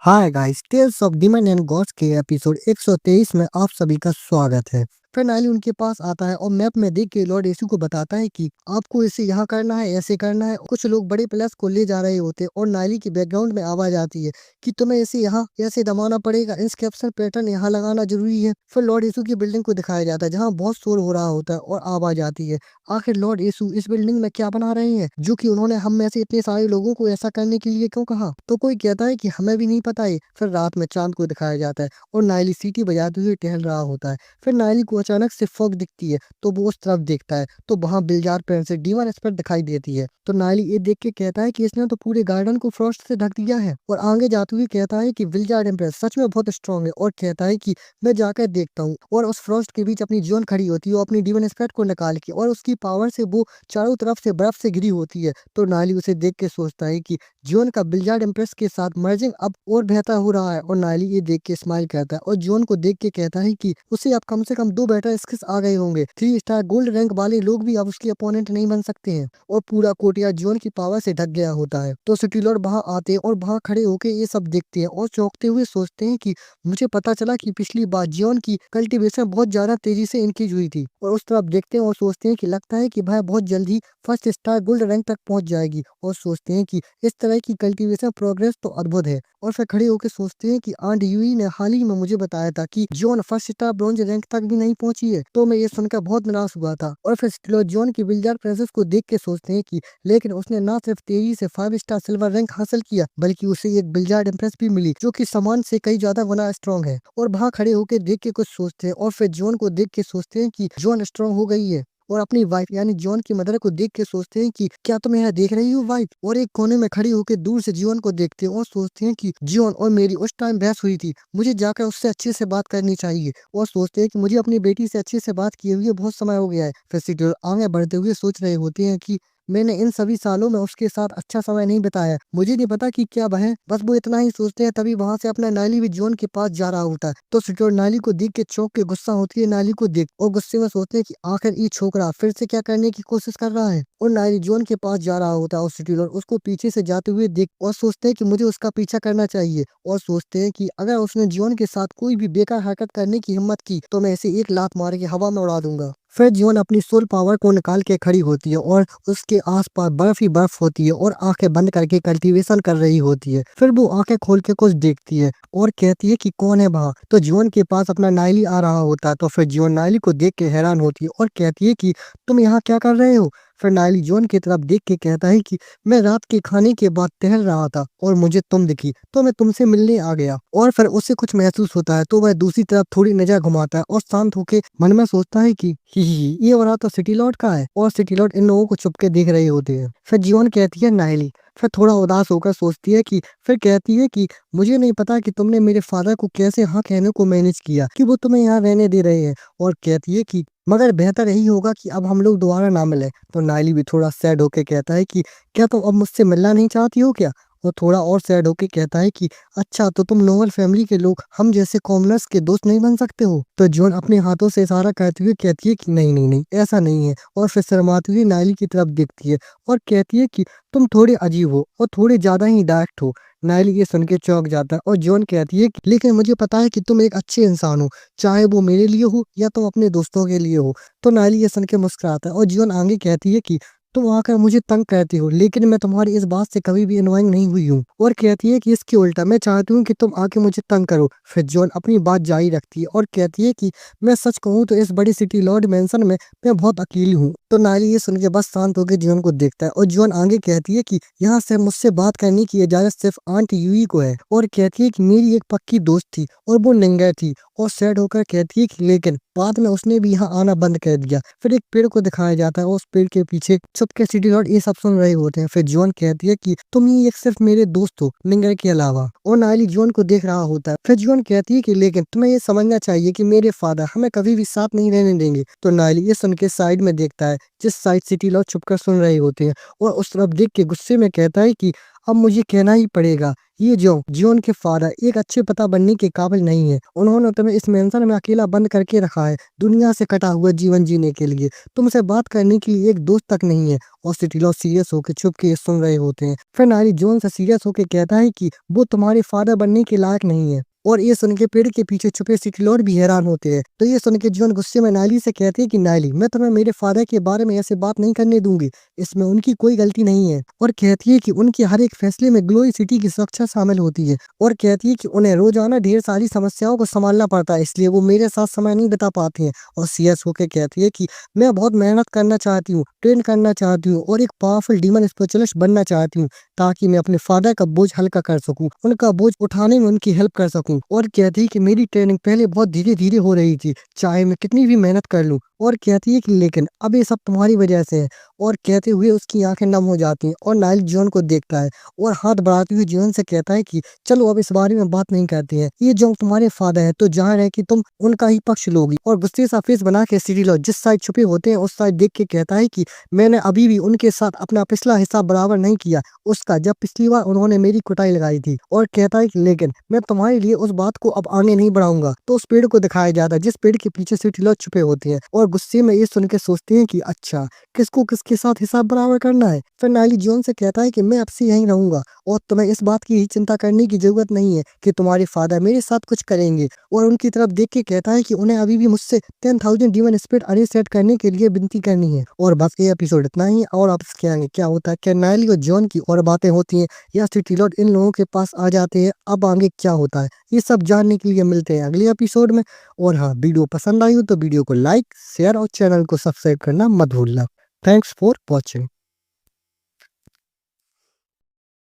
Hi guys, tales of demon and gods के episode 123 में आप सभी का स्वागत है। फिर नाली उनके पास आता है और मैप में देख के लॉर्ड यीशु को बताता है कि आपको इसे यहाँ करना है, ऐसे करना है। कुछ लोग बड़े प्लस को ले जा रहे होते हैं और नाली की बैकग्राउंड में आवाज आती है कि तुम्हें इसे यहाँ ऐसे दबाना पड़ेगा, इंस्क्रिप्शन पैटर्न यहाँ लगाना जरूरी है। फिर लॉर्ड यीशु की बिल्डिंग को दिखाया जाता है जहाँ बहुत शोर हो रहा होता है और आवाज आती है। आखिर लॉर्ड यीशु इस बिल्डिंग में क्या बना रहे हैं जो कि उन्होंने हम में से इतने सारे लोगों को ऐसा करने के लिए क्यों कहा? तो कोई कहता है कि हमें भी नहीं पता है। फिर रात में चांद को दिखाया जाता है और नायली सीटी बजाते हुए टहल रहा होता है। फिर नायली को अचानक से फॉग दिखती है तो वो उस तरफ देखता है तो वहाँ बिलजार पेन से डीमन स्पिरिट दिखाई देती है। तो नायली ये देख के कहता है कि इसने तो पूरे गार्डन को फ्रॉस्ट से ढक दिया है और आगे जाते हुए कहता है कि विलजार एम्प्रेस सच में बहुत स्ट्रांग है और कहता है कि मैं जाकर देखता हूँ। और उस फ्रॉस्ट के बीच अपनी जोन खड़ी होती है और अपनी डीमन स्पिरिट को निकाल के और उसकी पावर से वो चारों तरफ से बर्फ से घिरी होती है। तो नायली उसे देख के सोचता है कि जॉन का बिलजार्ड एम्प्रेस के साथ मर्जिंग अब और बेहतर हो रहा है और नायली ये देख के स्माइल करता है और जॉन को देख के कहता है कि उसे अब कम से कम 2 बेटर स्किल्स आ गए होंगे। 3 स्टार गोल्ड रैंक वाले लोग भी अब उसके अपोनेंट नहीं बन सकते हैं और पूरा कोटिया जॉन की पावर से ढक गया होता है। तो सिटी लॉर्ड वहां आते हैं और वहां खड़े होकर ये सब देखते हैं और चौंकते हुए सोचते हैं कि मुझे पता चला कि पिछली बार जॉन की कल्टीवेशन बहुत ज्यादा तेजी से इंक्रीज हुई थी। और उस तरफ देखते हैं और सोचते हैं कि लगता है कि वह बहुत जल्दी फर्स्ट स्टार गोल्ड रैंक तक पहुंच जाएगी और सोचते हैं कि इस तरह की कल्टीवेशन प्रोग्रेस तो अद्भुत है। और फिर खड़े होकर सोचते हैं कि आंट यूई ने हाल ही में मुझे बताया था कि John first star bronze rank तक भी नहीं पहुंची है। तो मैं ये सुनकर बहुत निराश हुआ था। और फिर स्टिलो जॉन की बिलजार प्रिंसेस को देख के सोचते हैं कि लेकिन उसने ना सिर्फ तेजी से 5 स्टार सिल्वर रैंक हासिल किया बल्कि उसे एक बिलजार एम्प्रेस भी मिली जो कि सामान से कई ज्यादा गुना स्ट्रॉन्ग है। और वहां खड़े होकर देख के कुछ सोचते हैं और फिर जॉन को देख के सोचते हैं कि जॉन स्ट्रॉन्ग हो गई है। और अपनी वाइफ यानी जॉन की मदर को देख के सोचते हैं कि क्या तुम यहाँ देख रही हो वाइफ? और एक कोने में खड़ी होकर दूर से जीवन को देखते हैं और सोचते हैं कि जीवन और मेरी उस टाइम बहस हुई थी, मुझे जाकर उससे अच्छे से बात करनी चाहिए। और सोचते हैं कि मुझे अपनी बेटी से अच्छे से बात किए हुए बहुत समय हो गया है। फिर सीरियल आगे बढ़ते हुए सोच रहे होते हैं कि मैंने इन सभी सालों में उसके साथ अच्छा समय नहीं बिताया, मुझे नहीं पता कि क्या वह है। बस वो इतना ही सोचते हैं तभी वहां से अपना नाली भी जॉन के पास जा रहा होता है। तो सिक्योर नाली को देख के चौंक के गुस्सा होती है नाली को देख और गुस्से में सोचते हैं कि आखिर ये छोकरा फिर से क्या करने की कोशिश कर रहा है। और नाली जॉन के पास जा रहा होता है और सिक्योर उसको पीछे से जाते हुए देख और सोचते हैं कि मुझे उसका पीछा करना चाहिए। और सोचते हैं कि अगर उसने जॉन के साथ कोई भी बेकार हरकत करने की हिम्मत की तो मैं इसे एक लात मार के हवा में उड़ा दूंगा। फिर जीवन अपनी सोल पावर को निकाल के खड़ी होती है और उसके आसपास बर्फ ही बर्फ होती है और आंखें बंद करके कल्टीवेशन कर रही होती है। फिर वो आंखें खोल के कुछ देखती है और कहती है कि कौन है वहाँ? तो जीवन के पास अपना नायली आ रहा होता है। तो फिर जीवन नायली को देख के हैरान होती है और कहती है कि तुम यहाँ क्या कर रहे हो? फिर नायली जॉन की तरफ देख के कहता है कि मैं रात के खाने के बाद टहल रहा था और मुझे तुम दिखी तो मैं तुमसे मिलने आ गया। और फिर उसे कुछ महसूस होता है तो वह दूसरी तरफ थोड़ी नजर घुमाता है और शांत होके मन में सोचता है कि ही ये वाला तो सिटी लॉर्ड का है। और सिटी लॉर्ड इन लोगों को छुप के देख रहे होते हैं। फिर जीवन कहती है नायली, फिर थोड़ा उदास होकर सोचती है कि फिर कहती है कि मुझे नहीं पता कि तुमने मेरे फादर को कैसे हाँ कहने को मैनेज किया कि वो तुम्हें यहाँ रहने दे रहे हैं। और कहती है कि मगर बेहतर यही होगा कि अब हम लोग दोबारा ना मिले। तो नायली भी थोड़ा सैड होके कहता है कि क्या तुम अब मुझसे मिलना नहीं चाहती हो क्या? और थोड़ा और सैड होके कहता है कि अच्छा तो तुम नोबल फैमिली के लोग हम जैसे कॉमनर्स के दोस्त नहीं बन सकते हो? तो जॉन अपने हाथों से इशारा करते हुए कहती है कि नहीं नहीं नहीं ऐसा नहीं है। और फिर शर्माती हुई नायली की तरफ देखती है और कहती है कि तुम थोड़े अजीब हो और थोड़े ज्यादा ही डायरेक्ट हो। नायली ये सुन के चौंक जाता है और जॉन कहती है कि लेकिन मुझे पता है कि तुम एक अच्छे इंसान हो, चाहे वो मेरे लिए हो या तुम अपने दोस्तों के लिए हो। तो नायली ये सुन के मुस्कुराता है और जॉन आगे कहती है कि तुम आकर मुझे तंग करती हो लेकिन मैं तुम्हारी इस बात से कभी भी अनोइंग नहीं हुई हूँ। और कहती है कि इसके उल्टा मैं चाहती हूँ कि तुम आके मुझे तंग करो। फिर जॉन अपनी बात जारी रखती है और कहती है कि मैं सच कहूँ तो इस बड़ी सिटी लॉर्ड मेंशन में मैं बहुत अकेली हूँ। तो नायली ये सुन के बस शांत होकर जीवन को देखता है और जीवन आगे कहती है कि यहाँ से मुझसे बात करने की इजाजत सिर्फ आंट यूई को है। और कहती है कि मेरी एक पक्की दोस्त थी और वो निंगर थी। और सैड होकर कहती है कि लेकिन बाद में उसने भी यहाँ आना बंद कर दिया। फिर एक पेड़ को दिखाया जाता है और उस पेड़ के पीछे छुप के सिटी लॉर्ड ये सब सुन रहे होते हैं। फिर जॉन कहती है कि तुम ही एक सिर्फ मेरे दोस्त हो निंगर के अलावा। और नायली जॉन को देख रहा होता है। फिर जॉन कहती है कि लेकिन तुम्हें ये समझना चाहिए कि मेरे फादर हमें कभी भी साथ नहीं रहने देंगे। तो नायली ये सुन के साइड में देखता है जिस साइड सिटी लॉर्ड छुपकर सुन रहे होते हैं और उस तरफ देख के गुस्से में कहता है कि अब मुझे कहना ही पड़ेगा, ये जियोन के फादर एक अच्छे पिता बनने के काबिल नहीं है। उन्होंने तुम्हें इस मेंशन में अकेला बंद करके रखा है, दुनिया से कटा हुआ जीवन जीने के लिए। तुमसे बात करने के लिए एक दोस्त तक नहीं है। और सिटिलो सीरियस होकर चुप के सुन रहे होते हैं। फिर नायली जॉन से सीरियस होकर कहता है कि वो तुम्हारे फादर बनने के लायक नहीं है। और ये सुन के पेड़ के पीछे छुपे सिटिलोर भी हैरान होते हैं। तो ये सुन के जॉन गुस्से में नायली से कहते हैं कि नायली, मैं तुम्हें मेरे फादर के बारे में ऐसे बात नहीं करने दूंगी, इसमें उनकी कोई गलती नहीं है। और कहती है कि उनके हर एक फैसले में ग्लोई सिटी की सुरक्षा शामिल होती है। और कहती है कि उन्हें रोजाना ढेर सारी समस्याओं को संभालना पड़ता है, इसलिए वो मेरे साथ समय नहीं बिता पाते हैं। और सीरियस होकर कहती है कि मैं बहुत मेहनत करना चाहती हूँ, ट्रेन करना चाहती हूँ और एक पावरफुल डीमन स्पेशलिस्ट बनना चाहती हूँ, ताकि मैं अपने फादर का बोझ हल्का कर सकूं, उनका बोझ उठाने में उनकी हेल्प कर सकूं। और कहती है कि मेरी ट्रेनिंग पहले बहुत धीरे धीरे हो रही थी, चाहे मैं कितनी भी मेहनत कर लूं। और कहती है कि लेकिन अब ये सब तुम्हारी वजह से है। और कहते हुए उसकी आंखें नम हो जाती हैं। और नाइल जॉन को देखता है और हाथ बढ़ाते हुए जॉन से कहता है कि चलो अब इस बारे में बात नहीं करते हैं, ये जो तुम्हारे फादर है तो जाहिर है कि तुम उनका ही पक्ष लोगी। और गुस्से सा फेस बना के सिटिलो जिस साइड छुपे होते हैं उस साइड देख के कहता है कि मैंने अभी भी उनके साथ अपना पिछला हिसाब बराबर नहीं किया उसका, जब पिछली बार उन्होंने मेरी कुटाई लगाई थी। और कहता है कि लेकिन मैं तुम्हारे लिए उस बात को अब आगे नहीं बढ़ाऊंगा। तो उस पेड़ को दिखाया जाता है जिस पेड़ के पीछे सिटिलो छुपे होते हैं। और गुस्से में ये सुन के सोचते हैं कि अच्छा, किसको किसके साथ हिसाब बराबर करना है। फिर नायली जॉन से कहता है कि मैं अब से यहीं रहूंगा और तुम्हें इस बात की ही चिंता करने की जरूरत नहीं है कि तुम्हारे फादर मेरे साथ कुछ करेंगे। और उनकी तरफ देख के कहता है कि उन्हें अभी भी मुझसे 10,000 डीमन स्पिरिट अरे सेट करने के लिए विनती करनी है। और बस ये एपिसोड इतना ही। और आप इसके आगे क्या होता है, क्या नायली और जॉन की और बातें होती हैं या सिटिलोट इन लोगों के पास आ जाते हैं, अब आगे क्या होता है, ये सब जानने के लिए मिलते हैं अगले एपिसोड में। और हाँ, वीडियो पसंद आई हो तो वीडियो को लाइक, शेयर और चैनल को सब्सक्राइब करना मत भूलना। Thanks for watching.